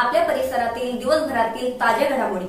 आपल्या परिसरातील दिवसभरातील ताज्या घडामोडी।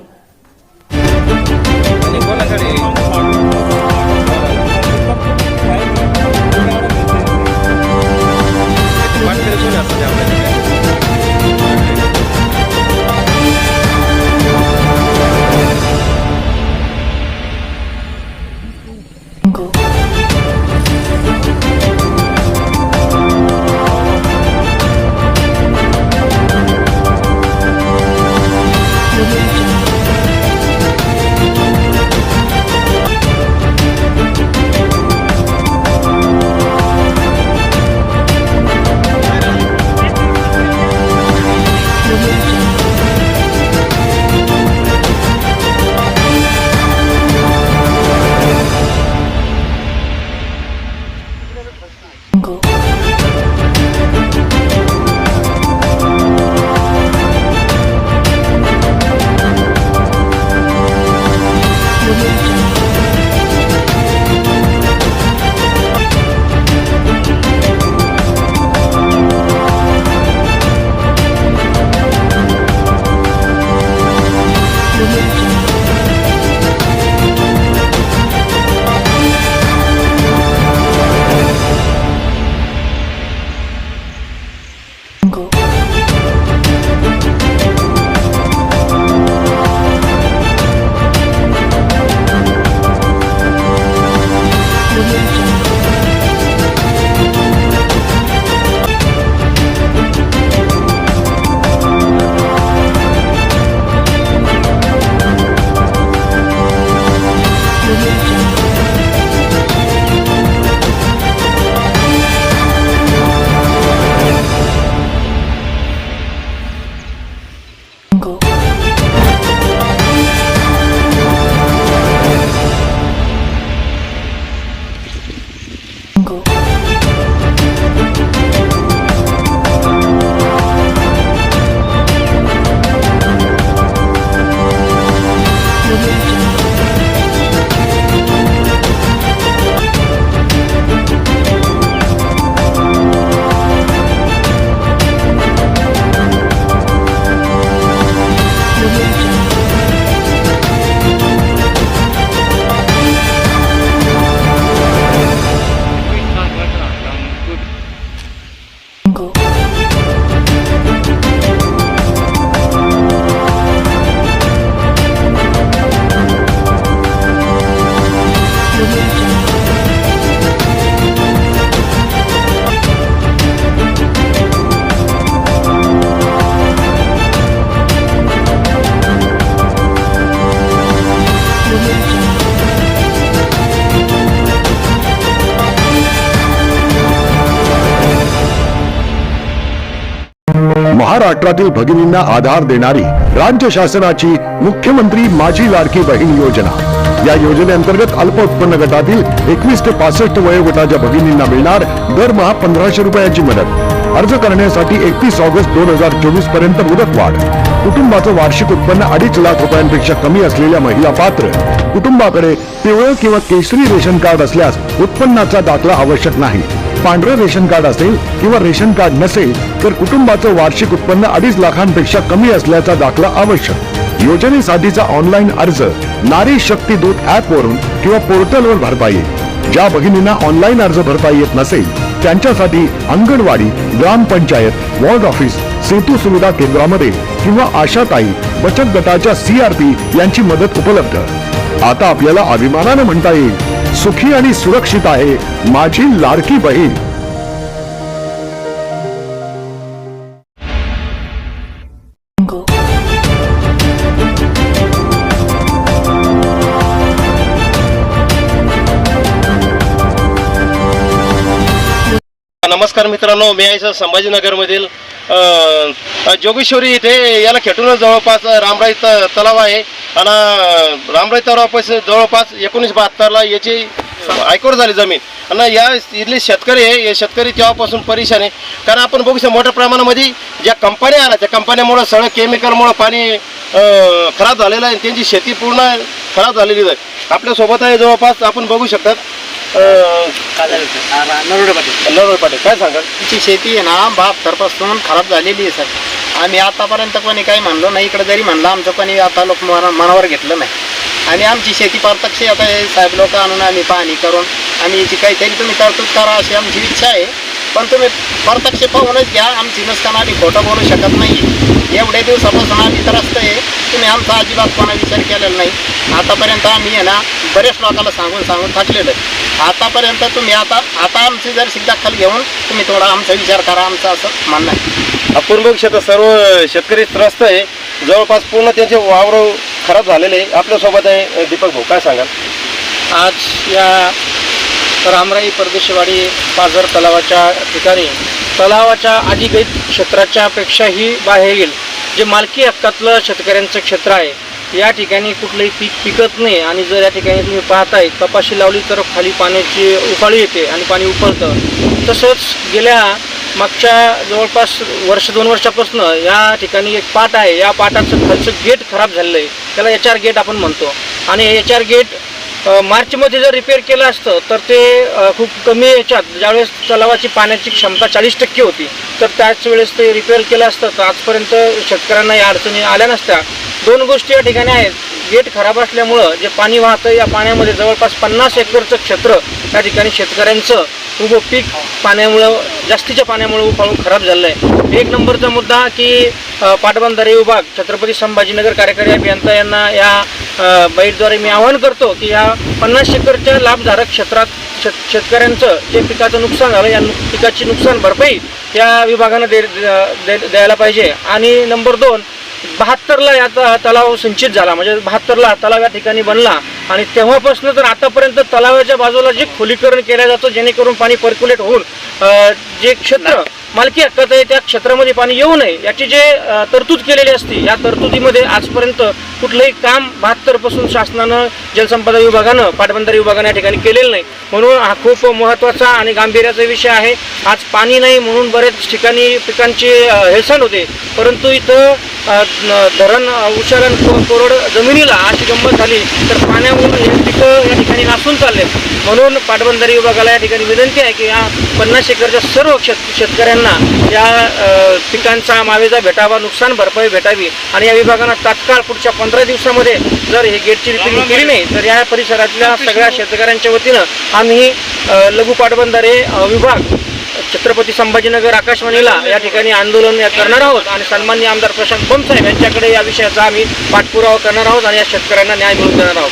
महाराष्ट्रातील भगिनींना आधार देणारी राज्य शासनाची मुख्यमंत्री माझी लाडकी बहीण योजना। या योजनेअंतर्गत अल्प उत्पन्न गटातील 21 ते 65 वयोगटाच्या भगिनींना मिळणार दरमहा 1500 रुपयाची मदत। अर्ज करण्यासाठी 31 ऑगस्ट 2024 पर्यंत मुदतवाढ। कुटुंबाचं वार्षिक उत्पन्न 2.5 लाख रुपयांपेक्षा कमी असलेल्या महिला पात्र। कुटुंबाकडे पिवळं किंवा केशरी रेशन कार्ड असल्यास उत्पन्नाचा दाखला आवश्यक नाही। पांढरं रेशन कार्ड असेल किंवा रेशन कार्ड नसेल तर कुटुंबाचं वार्षिक उत्पन्न 2.5 लाखांपेक्षा कमी असल्याचा दाखला आवश्यक। योजनेसाठीचा ऑनलाईन अर्ज नारी शक्ती दूत ऍप वरून किंवा पोर्टलवर भरता येईल। ज्या भगिनींना ऑनलाईन अर्ज भरता येत नसेल त्यांच्यासाठी अंगणवाडी, ग्रामपंचायत, वॉर्ड ऑफिस, सेतू सुविधा केंद्रामध्ये किंवा आशाताई बचत गटाच्या CRP यांची मदत उपलब्ध। आता आपल्याला अभिमानाने म्हणता येईल, सुखी आणि सुरक्षित आहे माझी लाडकी बहीण। नमस्कार मित्रांनो, मी आहे संभाजीनगर मधील जोगेश्वरी इथे याला खेटून जवळपास रामराई तलाव आहे आणि रामराई तलावापासून जवळपास 1972ला याची आयकोर झाली जमीन आणि या इथले शेतकरी आहे, हे शेतकरी तेव्हापासून परेशान आहे। कारण आपण बघू शकतो मोठ्या प्रमाणामध्ये ज्या कंपन्या आल्या त्या कंपन्यामुळे सगळं केमिकलमुळे पाणी खराब झालेलं आहे, त्यांची शेती पूर्ण खराब झालेली आहे। आपल्यासोबत आहे जवळपास आपण बघू शकतात नरोडे पाटील काय सांगाल? तिची शेती आहे ना 72 पासून खराब झालेली आहे सर। आम्ही आतापर्यंत कोणी काही म्हणलो नाही, इकडे जरी म्हणलं आमचं कोणी आता लोक मनावर घेतलं नाही. आणि आमची शेती प्रत्यक्ष आता हे साहेब लोक आणून आम्ही पाहणी करून आम्ही याची काहीतरी तुम्ही तरतूद करा अशी आमची इच्छा आहे. पण तुम्ही प्रत्यक्ष पाहूनच घ्या, आमची नुसकान आम्ही खोटं बोलू शकत नाही. एवढ्या दिवसापासून आम्ही त्रस्त आहे, तुम्ही आमचा अजिबात कोणा विचार केलेला नाही. आतापर्यंत आम्ही आहे ना बऱ्याच लोकांना सांगून थकलेलं आहे. आतापर्यंत तुम्ही आता आमची जर दखल घेऊन तुम्ही थोडा आमचा विचार करा, आमचं असं म्हणणं आहे. अपूर्ण क्षेत्र सर्व शेतकरी त्रस्त आहे, जवळपास पूर्ण त्यांचे वावर खराब झालेले आहे. आपल्यासोबत आहे दीपक भाऊ, काय सांगाल? आज या रामराई परदेशवाडी पाझर तलावाच्या ठिकाणी तलावाच्या अधिकृत क्षेत्राच्या पेक्षाही बाहेरील जे मालकी हक्कातलं शेतकऱ्यांचं क्षेत्र आहे, या ठिकाणी कुठलंही पीक पिकत नाही. आणि जर या ठिकाणी तुम्ही पाहताय कपाशी लावली तर खाली पाण्याची उफाळी येते आणि पाणी उफाळतं. तसंच गेल्या मागच्या जवळपास 1-2 वर्षापासून या ठिकाणी एक पाट आहे, या पाटाचं खालचं गेट खराब झालेलं आहे, त्याला HR गेट आपण म्हणतो. आणि HR गेट मार्चमध्ये जर रिपेअर केलं असतं तर ते खूप कमी याच्यात, ज्यावेळेस तलावाची पाण्याची क्षमता 40% होती, तर त्याच वेळेस ते रिपेअर केलं असतं तर आजपर्यंत शेतकऱ्यांना या अडचणी आल्या नसत्या. 2 गोष्टी या ठिकाणी आहेत. गेट खराब असल्यामुळं जे पाणी वाहतं या पाण्यामध्ये जवळपास 50 एकरचं क्षेत्र या ठिकाणी शेतकऱ्यांचं उभं पीक पाण्यामुळं, जास्तीच्या पाण्यामुळे उफाळून खराब झालं आहे. 1 नंबरचा मुद्दा की पाटबंधारे विभाग छत्रपती संभाजीनगर कार्यकारी अभियंता यांना या बाईटद्वारे मी आवाहन करतो की या 50 एकरच्या लाभधारक क्षेत्रात शेतकऱ्यांचं जे पिकाचं नुकसान झालं, या पिकाची नुकसान भरपाई या विभागानं द्यायला पाहिजे. आणि नंबर 2, 72ला या तलाव सिंचित झाला, म्हणजे 72ला तलाव या ठिकाणी बनला. आणि तेव्हापासून तर आतापर्यंत तलावाच्या बाजूला जे खोलीकरण केलं जातं जेणेकरून पाणी पर्क्युलेट होऊन जे क्षेत्र मालकी हक्काचं आहे त्या क्षेत्रामध्ये पाणी येऊ नये याची जे तरतूद केलेली असते, या तरतुदीमध्ये आजपर्यंत कुठलंही काम 72 पासून शासनानं जलसंपदा विभागानं पाटबंधारे विभागानं या ठिकाणी केलेलं नाही. म्हणून हा खूप महत्त्वाचा आणि गांभीर्याचा विषय आहे. आज पाणी नाही म्हणून बरेच ठिकाणी पिकांची हेळसांड होते, परंतु इथं धरण उशारण कोरड जमिनीला अशी गंमत झाली तर पाण्यावरून हे पिकं या ठिकाणी नासून चालले. म्हणून पाटबंधारे विभागाला या ठिकाणी विनंती आहे की या 50 एकरच्या सर्व शेतकऱ्यांना या पिकांचा मावेजा भेटावा, नुकसान भरपाई भेटावी. आणि या विभागानं तात्काळ पुढच्या 15 दिवसामध्ये जर हे गेटची रिपेअरिंग केली नाही तर या परिसरातल्या सगळ्या शेतकऱ्यांच्या वतीनं आम्ही लघु पाटबंधारे विभाग छत्रपती संभाजीनगर आकाशवाणीला या ठिकाणी आंदोलन करणार आहोत. आणि सन्माननीय आमदार प्रशांत बंब साहेब यांच्याकडे या विषयाचा आम्ही पाठपुरावा करणार आहोत आणि या शेतकऱ्यांना न्याय मिळवून देणार आहोत.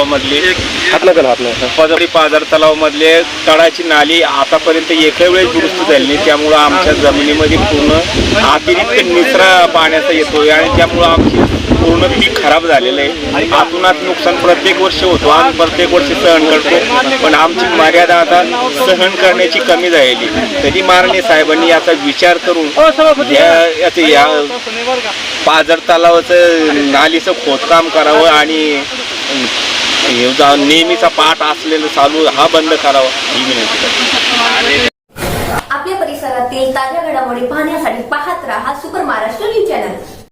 मधली पाझर तलाव मधले तळाची नाली आतापर्यंत एकही वेळेस दुरुस्त झाली नाही, त्यामुळं आमच्या जमिनीमध्ये पूर्ण अतिरिक्त निचरा पाण्याचा येतोय आणि त्यामुळं आमची पूर्ण पीक खराब झालेलं आहे. आतूनात नुकसान प्रत्येक वर्षी होतो, आम्ही प्रत्येक वर्षी सहन करतो, पण आमची मर्यादा आता सहन करण्याची कमी झालेली. तरी माननीय साहेबांनी याचा विचार करून या पाझर तलावाचं नालीचं खोदकाम करावं आणि नेहमीचा पाठ असलेलं चालू हा बंद करावा ही विनंती करतो. आपल्या परिसरातील ताज्या घडामोडी पाहण्यासाठी पाहत राहा सुपर महाराष्ट्र न्यूज चॅनल.